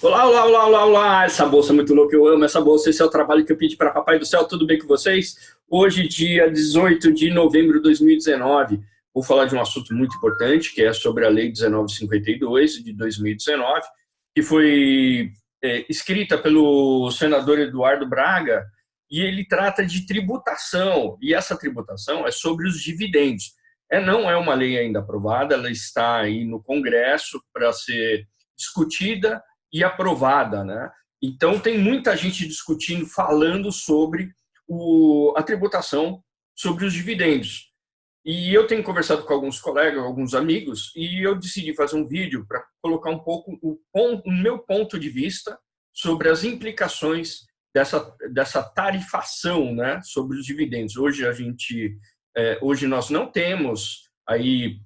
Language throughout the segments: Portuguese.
Olá, olá, olá, olá, olá! Essa bolsa é muito louca, eu amo essa bolsa. Esse é o trabalho que eu pedi para Papai do Céu. Tudo bem com vocês? Hoje, dia 18 de novembro de 2019, vou falar de um assunto muito importante, que é sobre a Lei 1952 de 2019, que foi escrita pelo senador Eduardo Braga, e ele trata de tributação, e essa tributação é sobre os dividendos. Não é uma lei ainda aprovada, ela está aí no Congresso para ser discutida e aprovada, né? Então tem muita gente discutindo, falando sobre a tributação sobre os dividendos. E eu tenho conversado com alguns colegas, alguns amigos, e eu decidi fazer um vídeo para colocar um pouco o meu ponto de vista sobre as implicações dessa tarifação, né, sobre os dividendos. Hoje nós não temos aí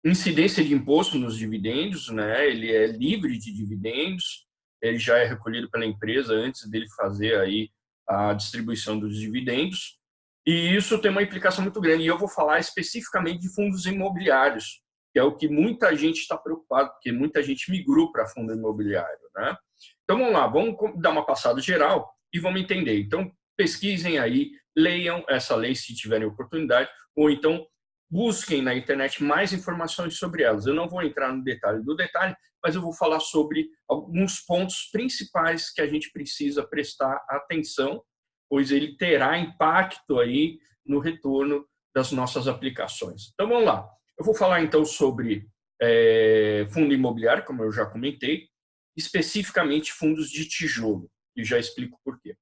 incidência de imposto nos dividendos, né? Ele é livre de dividendos, ele já é recolhido pela empresa antes dele fazer aí a distribuição dos dividendos, e isso tem uma implicação muito grande. E eu vou falar especificamente de fundos imobiliários, que é o que muita gente está preocupado, porque muita gente migrou para fundo imobiliário, né? Então vamos lá, vamos dar uma passada geral e vamos entender. Então pesquisem aí, leiam essa lei se tiverem oportunidade, ou então busquem na internet mais informações sobre elas. Eu não vou entrar no detalhe do detalhe, mas eu vou falar sobre alguns pontos principais que a gente precisa prestar atenção, pois ele terá impacto aí no retorno das nossas aplicações. Então vamos lá. Eu vou falar então sobre fundo imobiliário, como eu já comentei, especificamente fundos de tijolo, e já explico por quê.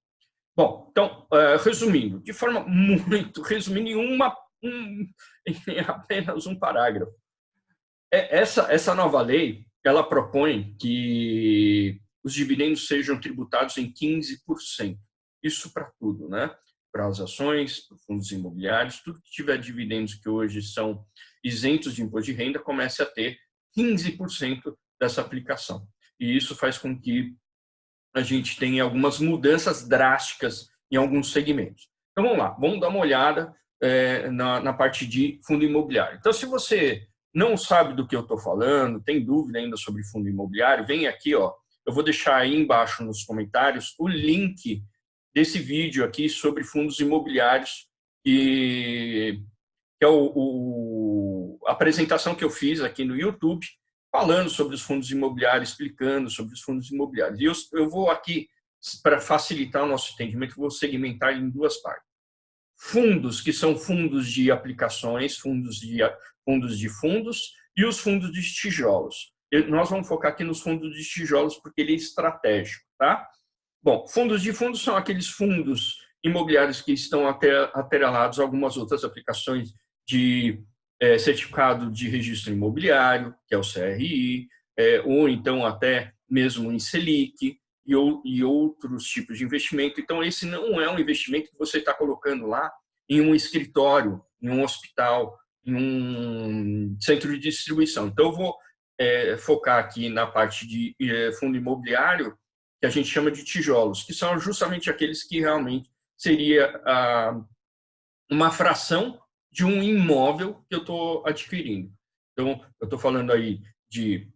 Bom, então, resumindo, de forma muito resumindo em apenas um parágrafo. Essa nova lei, ela propõe que os dividendos sejam tributados em 15%. Isso para tudo, né? Para as ações, para fundos imobiliários, tudo que tiver dividendos que hoje são isentos de imposto de renda, comece a ter 15% dessa aplicação. E isso faz com que a gente tenha algumas mudanças drásticas em alguns segmentos. Então vamos lá, vamos dar uma olhada na parte de fundo imobiliário. Então, se você não sabe do que eu estou falando, tem dúvida ainda sobre fundo imobiliário, vem aqui, ó, eu vou deixar aí embaixo nos comentários o link desse vídeo aqui sobre fundos imobiliários, que é a apresentação que eu fiz aqui no YouTube, falando sobre os fundos imobiliários, explicando sobre os fundos imobiliários. E eu vou aqui, para facilitar o nosso entendimento, vou segmentar em duas partes. Fundos, que são fundos de aplicações, fundos, e os fundos de tijolos. Nós vamos focar aqui nos fundos de tijolos porque ele é estratégico, tá? Bom, fundos de fundos são aqueles fundos imobiliários que estão atrelados a algumas outras aplicações de certificado de registro imobiliário, que é o CRI, ou então até mesmo em Selic e outros tipos de investimento. Então, esse não é um investimento que você está colocando lá em um escritório, em um hospital, em um centro de distribuição. Então, eu vou focar aqui na parte de fundo imobiliário, que a gente chama de tijolos, que são justamente aqueles que realmente seria uma fração de um imóvel que eu estou adquirindo. Então, eu estou falando aí de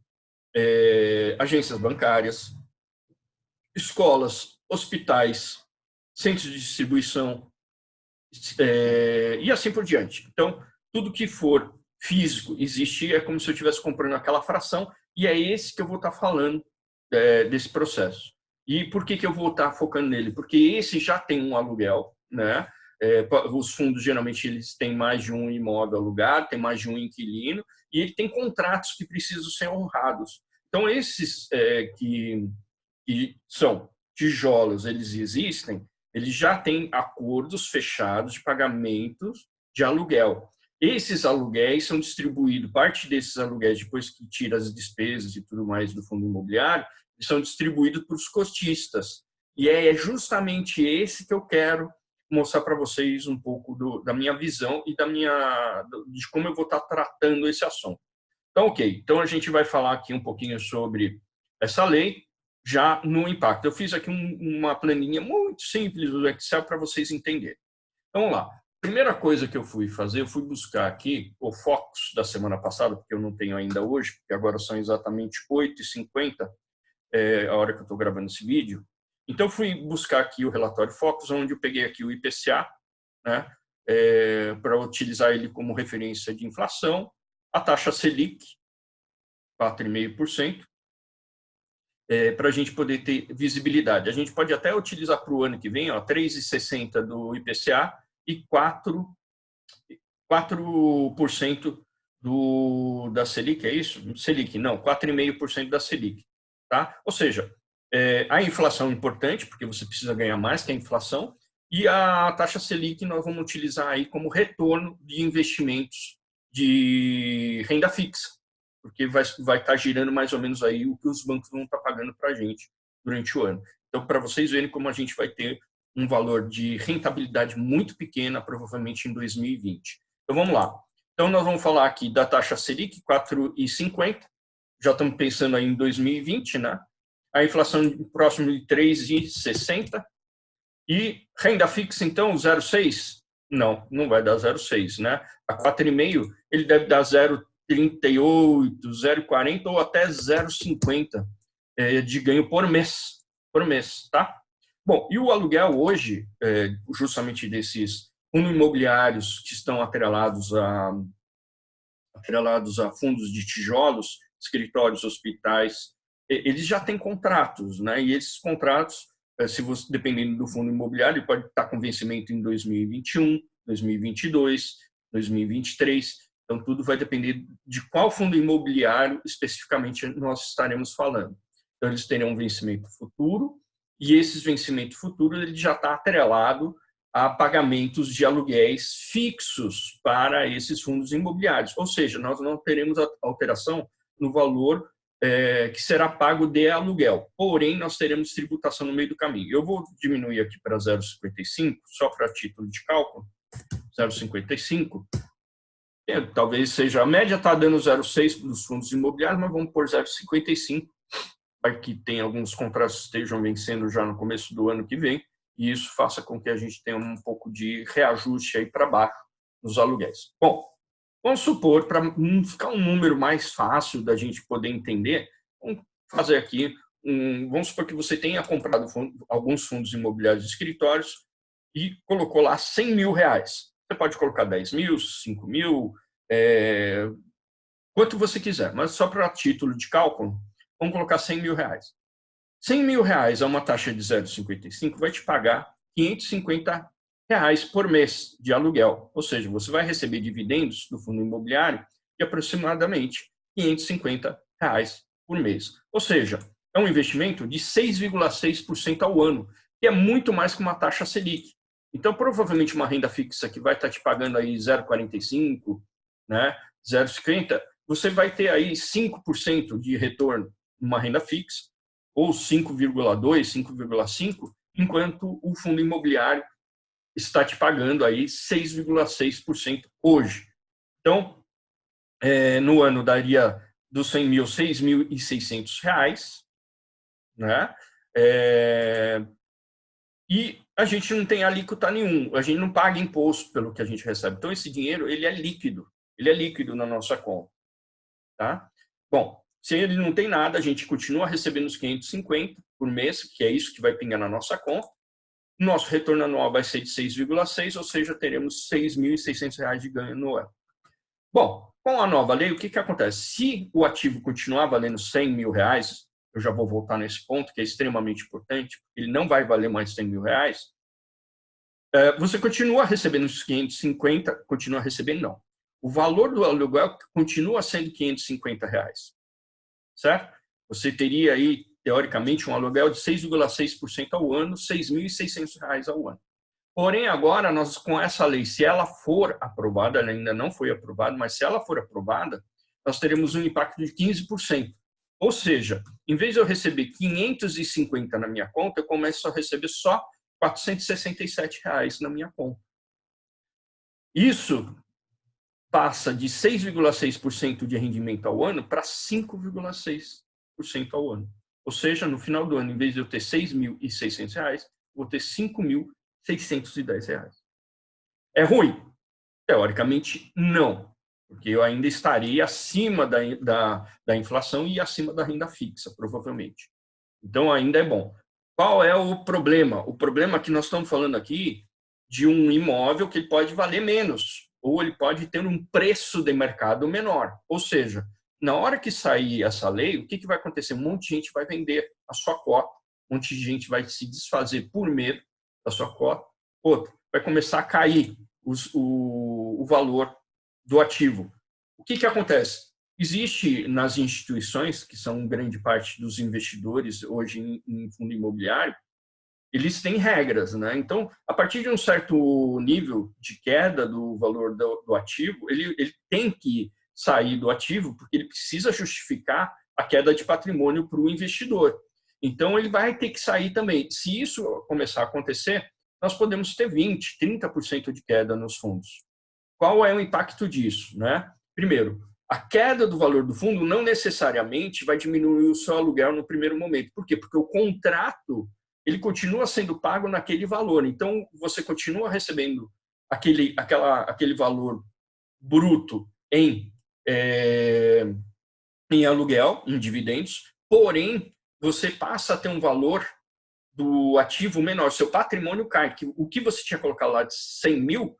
agências bancárias, escolas, hospitais, centros de distribuição e assim por diante. Então, tudo que for físico existir é como se eu estivesse comprando aquela fração, e é esse que eu vou estar falando desse processo. E por que eu vou estar focando nele? Porque esse já tem um aluguel, né? Os fundos geralmente eles têm mais de um imóvel alugado, tem mais de um inquilino, e ele tem contratos que precisam ser honrados. Então, esses que são tijolos, eles existem, eles já têm acordos fechados de pagamentos de aluguel. Esses aluguéis são distribuídos, parte desses aluguéis, depois que tira as despesas e tudo mais do fundo imobiliário, são distribuídos para os cotistas. E é justamente esse que eu quero mostrar para vocês um pouco da minha visão e de como eu vou estar tratando esse assunto. Então, ok. Então, a gente vai falar aqui um pouquinho sobre essa lei, já no impacto. Eu fiz aqui uma planilha muito simples do Excel para vocês entenderem. Então, vamos lá. Primeira coisa que eu fui fazer, eu fui buscar aqui o Focus da semana passada, porque eu não tenho ainda hoje, porque agora são exatamente 8h50, a hora que eu estou gravando esse vídeo. Então, eu fui buscar aqui o relatório Focus, onde eu peguei aqui o IPCA, né, para utilizar ele como referência de inflação, a taxa Selic, 4,5%, para a gente poder ter visibilidade. A gente pode até utilizar para o ano que vem, 3,60% do IPCA e 4% da Selic, é isso? Selic, não, 4,5% da Selic. Tá? Ou seja, a inflação é importante, porque você precisa ganhar mais que a inflação, e a taxa Selic nós vamos utilizar aí como retorno de investimentos de renda fixa, porque vai estar girando mais ou menos aí o que os bancos vão estar pagando para a gente durante o ano. Então, para vocês verem como a gente vai ter um valor de rentabilidade muito pequena, provavelmente em 2020. Então, vamos lá. Então, nós vamos falar aqui da taxa Selic, 4,50. Já estamos pensando aí em 2020, né? A inflação próximo de 3,60. E renda fixa, então, 0,6? Não, não vai dar 0,6, né? A 4,5, ele deve dar 0,38, 0,40 ou até 0,50 de ganho por mês, tá? Bom, e o aluguel hoje, justamente desses fundos imobiliários que estão atrelados a fundos de tijolos, escritórios, hospitais, eles já têm contratos, né? E esses contratos, se você, dependendo do fundo imobiliário, ele pode estar com vencimento em 2021, 2022, 2023. Então, tudo vai depender de qual fundo imobiliário especificamente nós estaremos falando. Então, eles terão um vencimento futuro e esses vencimentos futuros ele já está atrelado a pagamentos de aluguéis fixos para esses fundos imobiliários. Ou seja, nós não teremos alteração no valor que será pago de aluguel. Porém, nós teremos tributação no meio do caminho. Eu vou diminuir aqui para 0,55, só para título de cálculo, 0,55. Talvez seja, a média está dando 0,6 dos fundos imobiliários, mas vamos por 0,55, para que tem alguns contratos que estejam vencendo já no começo do ano que vem, e isso faça com que a gente tenha um pouco de reajuste aí para baixo nos aluguéis. Bom, vamos supor, para ficar um número mais fácil da gente poder entender, vamos fazer aqui, vamos supor que você tenha comprado alguns fundos imobiliários de escritórios e colocou lá 100 mil reais. Você pode colocar 10 mil, 5 mil, quanto você quiser, mas só para título de cálculo, vamos colocar 100 mil reais. 100 mil reais a uma taxa de 0,55 vai te pagar 550 reais por mês de aluguel. Ou seja, você vai receber dividendos do fundo imobiliário de aproximadamente 550 reais por mês. Ou seja, é um investimento de 6,6% ao ano, que é muito mais que uma taxa Selic. Então, provavelmente uma renda fixa que vai estar te pagando aí 0,45, né, 0,50, você vai ter aí 5% de retorno numa renda fixa, ou 5,2, 5,5, enquanto o fundo imobiliário está te pagando aí 6,6% hoje. Então, no ano daria dos 100 mil, 6.600 reais, né? E a gente não tem alíquota nenhum, a gente não paga imposto pelo que a gente recebe. Então, esse dinheiro ele é líquido na nossa conta, tá? Bom, se ele não tem nada, a gente continua recebendo os 550 por mês, que é isso que vai pingar na nossa conta. Nosso retorno anual vai ser de 6,6, ou seja, teremos R$ 6.600 de ganho no ano. Bom, com a nova lei, o que acontece? Se o ativo continuar valendo 100 mil reais, eu já vou voltar nesse ponto, que é extremamente importante, ele não vai valer mais 100 mil reais, você continua recebendo os 550, continua recebendo, não. O valor do aluguel continua sendo 550 reais, certo? Você teria aí, teoricamente, um aluguel de 6,6% ao ano, R$ 6.600 ao ano. Porém, agora, nós com essa lei, se ela for aprovada, ela ainda não foi aprovada, mas se ela for aprovada, nós teremos um impacto de 15%. Ou seja, em vez de eu receber 550 na minha conta, eu começo a receber só R$ 467 na minha conta. Isso passa de 6,6% de rendimento ao ano para 5,6% ao ano. Ou seja, no final do ano, em vez de eu ter R$ 6.600, vou ter R$ 5.610. É ruim? Teoricamente, não, porque eu ainda estaria acima da inflação e acima da renda fixa, provavelmente. Então, ainda é bom. Qual é o problema? O problema é que nós estamos falando aqui de um imóvel que pode valer menos, ou ele pode ter um preço de mercado menor. Ou seja, na hora que sair essa lei, o que vai acontecer? Um monte de gente vai vender a sua cota, um monte de gente vai se desfazer por medo da sua cota, outro vai começar a cair o valor do ativo. O que acontece? Existe nas instituições, que são grande parte dos investidores hoje em fundo imobiliário, eles têm regras, né? Então, a partir de um certo nível de queda do valor do ativo, ele tem que sair do ativo, porque ele precisa justificar a queda de patrimônio para o investidor. Então, ele vai ter que sair também. Se isso começar a acontecer, nós podemos ter 20%, 30% de queda nos fundos. Qual é o impacto disso, né? Primeiro, a queda do valor do fundo não necessariamente vai diminuir o seu aluguel no primeiro momento. Por quê? Porque o contrato ele continua sendo pago naquele valor. Então, você continua recebendo aquele valor bruto em aluguel, em dividendos, porém, você passa a ter um valor do ativo menor. Seu patrimônio cai. O que você tinha colocado lá de 100 mil,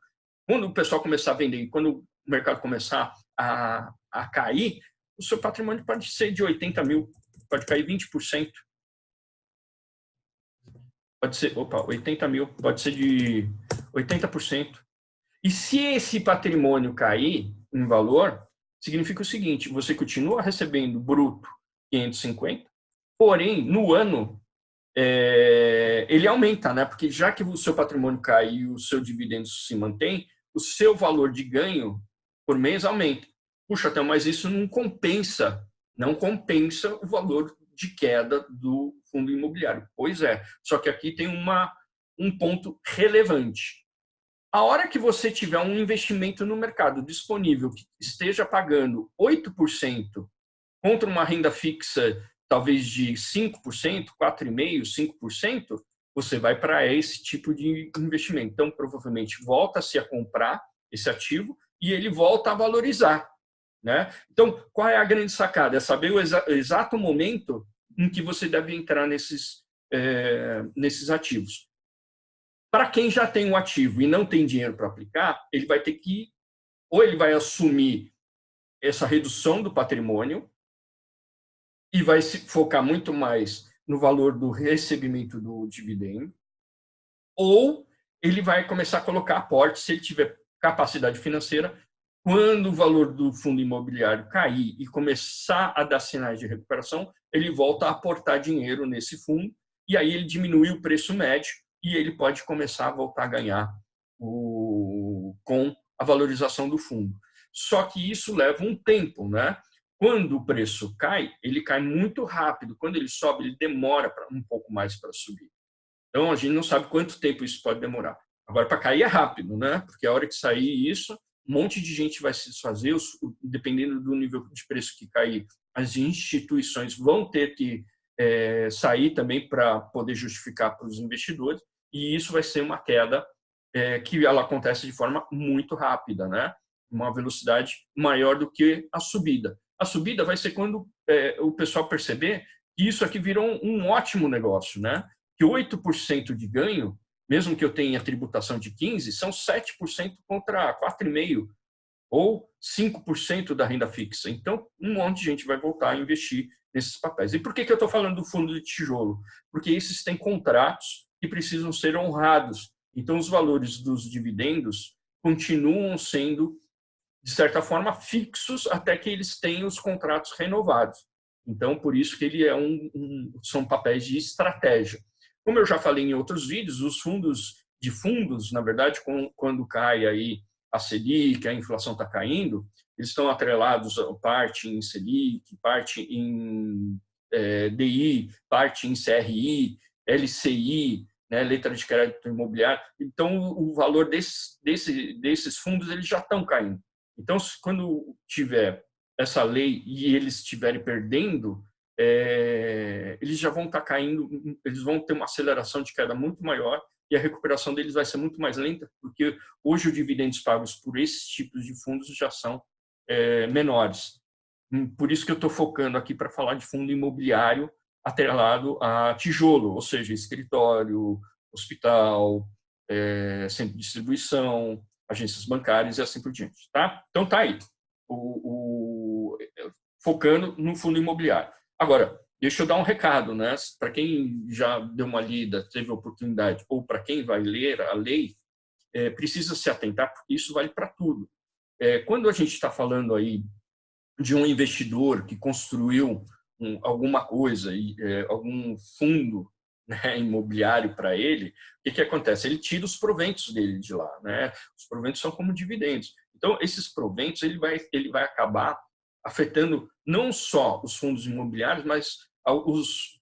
quando o pessoal começar a vender, quando o mercado começar a cair, o seu patrimônio pode ser de 80 mil, pode cair 20%. Pode ser, 80 mil, pode ser de 80%. E se esse patrimônio cair em valor, significa o seguinte, você continua recebendo bruto 550, porém, no ano, ele aumenta, né? Porque já que o seu patrimônio cai e o seu dividendo se mantém, o seu valor de ganho por mês aumenta. Puxa, até, mas isso não compensa o valor de queda do fundo imobiliário. Pois é, só que aqui tem um ponto relevante. A hora que você tiver um investimento no mercado disponível que esteja pagando 8% contra uma renda fixa talvez de 5%, 4,5%, 5%, você vai para esse tipo de investimento. Então, provavelmente, volta-se a comprar esse ativo e ele volta a valorizar, né? Então, qual é a grande sacada? É saber o exato momento em que você deve entrar nesses ativos. Para quem já tem um ativo e não tem dinheiro para aplicar, ele vai ter que, ou ele vai assumir essa redução do patrimônio e vai se focar muito mais no valor do recebimento do dividendo, ou ele vai começar a colocar aporte, se ele tiver capacidade financeira, quando o valor do fundo imobiliário cair e começar a dar sinais de recuperação, ele volta a aportar dinheiro nesse fundo e aí ele diminui o preço médio e ele pode começar a voltar a ganhar com a valorização do fundo. Só que isso leva um tempo, né? Quando o preço cai, ele cai muito rápido. Quando ele sobe, ele demora um pouco mais para subir. Então, a gente não sabe quanto tempo isso pode demorar. Agora, para cair é rápido, né? Porque a hora que sair isso, um monte de gente vai se desfazer, dependendo do nível de preço que cair, as instituições vão ter que sair também para poder justificar para os investidores, e isso vai ser uma queda que ela acontece de forma muito rápida, né? Uma velocidade maior do que a subida. A subida vai ser quando o pessoal perceber que isso aqui virou um ótimo negócio, né? Que 8% de ganho, mesmo que eu tenha tributação de 15%, são 7% contra 4,5%, ou 5% da renda fixa. Então, um monte de gente vai voltar a investir nesses papéis. E por que eu estou falando do fundo de tijolo? Porque esses têm contratos que precisam ser honrados. Então, os valores dos dividendos continuam sendo, de certa forma, fixos até que eles tenham os contratos renovados. Então, por isso que ele são papéis de estratégia. Como eu já falei em outros vídeos, os fundos, na verdade, quando cai aí a Selic, a inflação está caindo, eles estão atrelados parte em Selic, parte em DI, parte em CRI, LCI, né, letra de crédito imobiliário. Então, o valor desses fundos eles já estão caindo. Então, quando tiver essa lei e eles estiverem perdendo, eles já vão estar caindo, eles vão ter uma aceleração de queda muito maior e a recuperação deles vai ser muito mais lenta, porque hoje os dividendos pagos por esses tipos de fundos já são menores. Por isso que eu estou focando aqui para falar de fundo imobiliário atrelado a tijolo, ou seja, escritório, hospital, centro de distribuição, agências bancárias e assim por diante. Tá? Então tá aí, focando no fundo imobiliário. Agora, deixa eu dar um recado, né? Para quem já deu uma lida, teve oportunidade, ou para quem vai ler a lei, precisa se atentar, porque isso vale para tudo. Quando a gente está falando aí de um investidor que construiu alguma coisa, algum fundo, né, imobiliário para ele, o que acontece? Ele tira os proventos dele de lá, né? Os proventos são como dividendos. Então, esses proventos ele vai acabar afetando não só os fundos imobiliários, mas os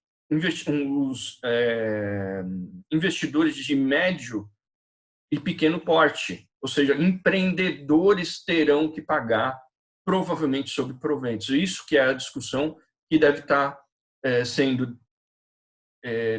investidores de médio e pequeno porte, ou seja, empreendedores terão que pagar provavelmente sobre proventos. Isso que é a discussão que deve estar sendo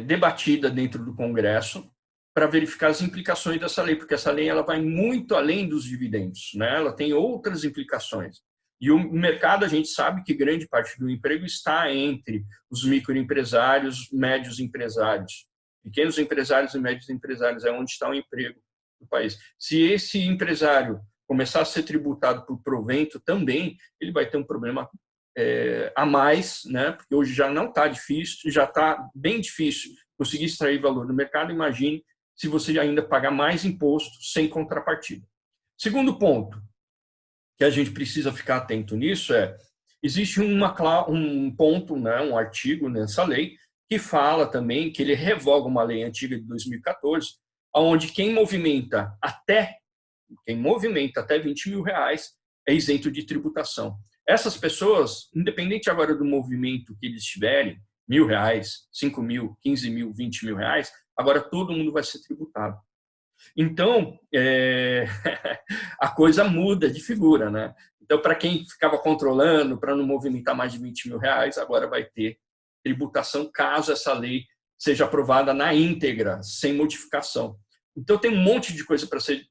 debatida dentro do Congresso para verificar as implicações dessa lei, porque essa lei ela vai muito além dos dividendos, né? Ela tem outras implicações. E o mercado, a gente sabe que grande parte do emprego está entre os microempresários, médios empresários. Pequenos empresários e médios empresários é onde está o emprego do país. Se esse empresário começar a ser tributado por provento também, ele vai ter um problema a mais, né? Porque hoje já não está difícil, já está bem difícil conseguir extrair valor do mercado. Imagine se você ainda pagar mais imposto sem contrapartida. Segundo ponto que a gente precisa ficar atento nisso existe um ponto, né, um artigo nessa lei que fala também que ele revoga uma lei antiga de 2014, onde quem movimenta até R$20 mil é isento de tributação. Essas pessoas, independente agora do movimento que eles tiverem, R$1.000, 5 mil, 15 mil, 20 mil reais, agora todo mundo vai ser tributado. Então, a coisa muda de figura, né? Então, para quem ficava controlando, para não movimentar mais de R$20 mil, agora vai ter tributação caso essa lei seja aprovada na íntegra, sem modificação. Então, tem um monte de coisa para ser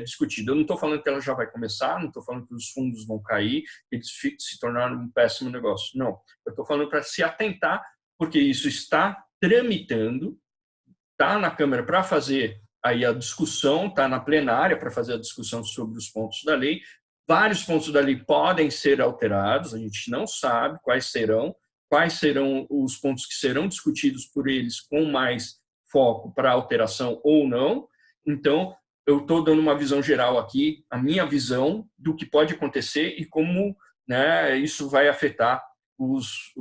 discutida. Eu não estou falando que ela já vai começar, não estou falando que os fundos vão cair, eles se tornaram um péssimo negócio. Não, eu estou falando para se atentar, porque isso está tramitando, está na Câmara para fazer aí a discussão, está na plenária para fazer a discussão sobre os pontos da lei. Vários pontos da lei podem ser alterados, a gente não sabe quais serão os pontos que serão discutidos por eles com mais foco para alteração ou não. Então, eu estou dando uma visão geral aqui, a minha visão do que pode acontecer e como, né, isso vai afetar os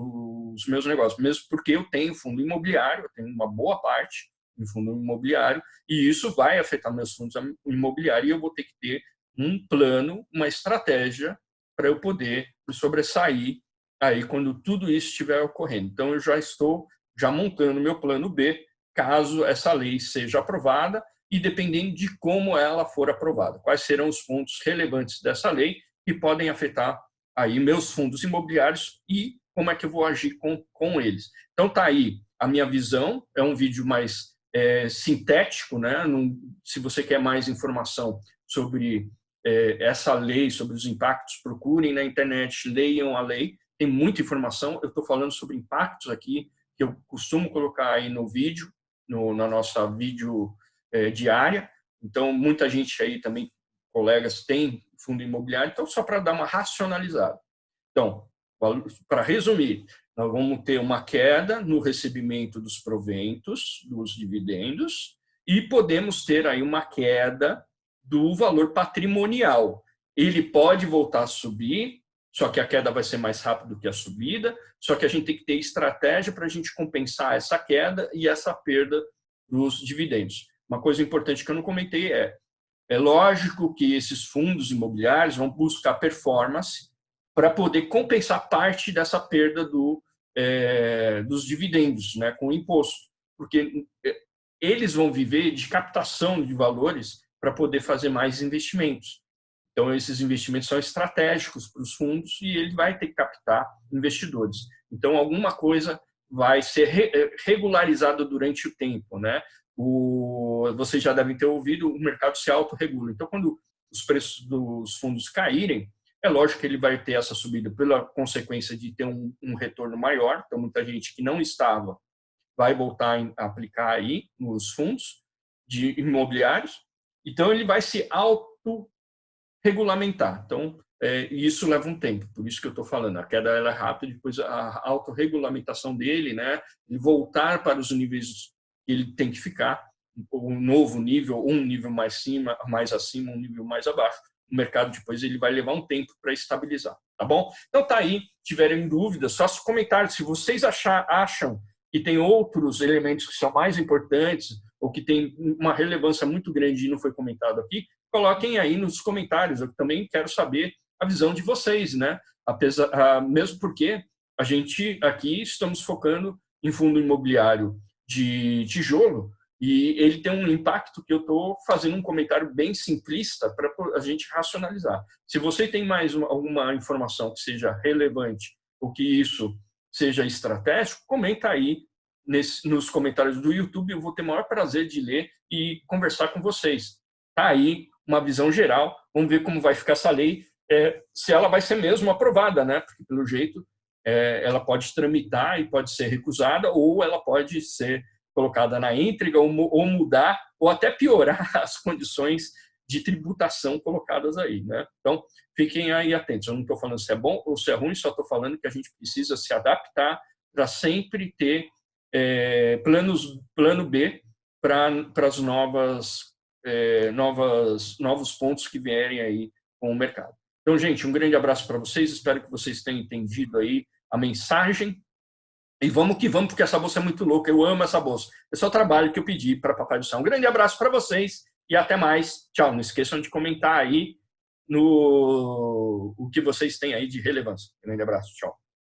meus negócios, mesmo porque eu tenho fundo imobiliário, eu tenho uma boa parte em fundo imobiliário, e isso vai afetar meus fundos imobiliários, e eu vou ter que ter um plano, uma estratégia para eu poder sobressair aí quando tudo isso estiver ocorrendo. Então, eu já estou montando meu plano B, caso essa lei seja aprovada, e dependendo de como ela for aprovada. Quais serão os pontos relevantes dessa lei que podem afetar aí meus fundos imobiliários e como é que eu vou agir com eles. Então, tá aí a minha visão, é um vídeo mais sintético, né? Se você quer mais informação sobre essa lei, sobre os impactos, procurem na internet, leiam a lei, tem muita informação. Eu estou falando sobre impactos aqui, que eu costumo colocar aí no vídeo, na nossa vídeo diária. Então, muita gente aí também, colegas, tem fundo imobiliário, então só para dar uma racionalizada. Então, para resumir, nós vamos ter uma queda no recebimento dos proventos, dos dividendos, e podemos ter aí uma queda do valor patrimonial. Ele pode voltar a subir, só que a queda vai ser mais rápida do que a subida, só que a gente tem que ter estratégia para a gente compensar essa queda e essa perda dos dividendos. Uma coisa importante que eu não comentei é lógico que esses fundos imobiliários vão buscar performance para poder compensar parte dessa perda dos dividendos, né, com o imposto, porque eles vão viver de captação de valores para poder fazer mais investimentos. Então, esses investimentos são estratégicos para os fundos e ele vai ter que captar investidores. Então, alguma coisa vai ser regularizada durante o tempo, né? vocês já devem ter ouvido, o mercado se autorregula. Então, quando os preços dos fundos caírem, é lógico que ele vai ter essa subida pela consequência de ter um retorno maior. Então, muita gente que não estava vai voltar a aplicar aí nos fundos de imobiliários. Então, ele vai se autorregulamentar. Então, isso leva um tempo, por isso que eu estou falando. A queda ela é rápida, depois a autorregulamentação dele, né, e voltar para os níveis que ele tem que ficar, um novo nível, um nível mais acima, um nível mais abaixo. O mercado depois ele vai levar um tempo para estabilizar, tá bom? Então tá aí, tiverem dúvidas, façam comentários. Se vocês acham que tem outros elementos que são mais importantes ou que tem uma relevância muito grande e não foi comentado aqui, coloquem aí nos comentários. Eu também quero saber a visão de vocês, né? Mesmo porque a gente aqui estamos focando em fundo imobiliário de tijolo e ele tem um impacto que eu estou fazendo um comentário bem simplista para a gente racionalizar. Se você tem mais alguma informação que seja relevante ou que isso seja estratégico, comenta aí nos comentários do YouTube, eu vou ter o maior prazer de ler e conversar com vocês. Tá aí uma visão geral, vamos ver como vai ficar essa lei, se ela vai ser mesmo aprovada, né? Porque, pelo jeito, ela pode tramitar e pode ser recusada, ou ela pode ser colocada na íntegra, ou mudar, ou até piorar as condições de tributação colocadas aí, né? Então, fiquem aí atentos. Eu não estou falando se é bom ou se é ruim, só estou falando que a gente precisa se adaptar para sempre ter plano B para as novos pontos que vierem aí com o mercado. Então, gente, um grande abraço para vocês. Espero que vocês tenham entendido aí a mensagem. E vamos que vamos, porque essa bolsa é muito louca. Eu amo essa bolsa. Esse é o trabalho que eu pedi para Papai do Céu. Um grande abraço para vocês e até mais. Tchau. Não esqueçam de comentar aí o que vocês têm aí de relevância. Um grande abraço. Tchau.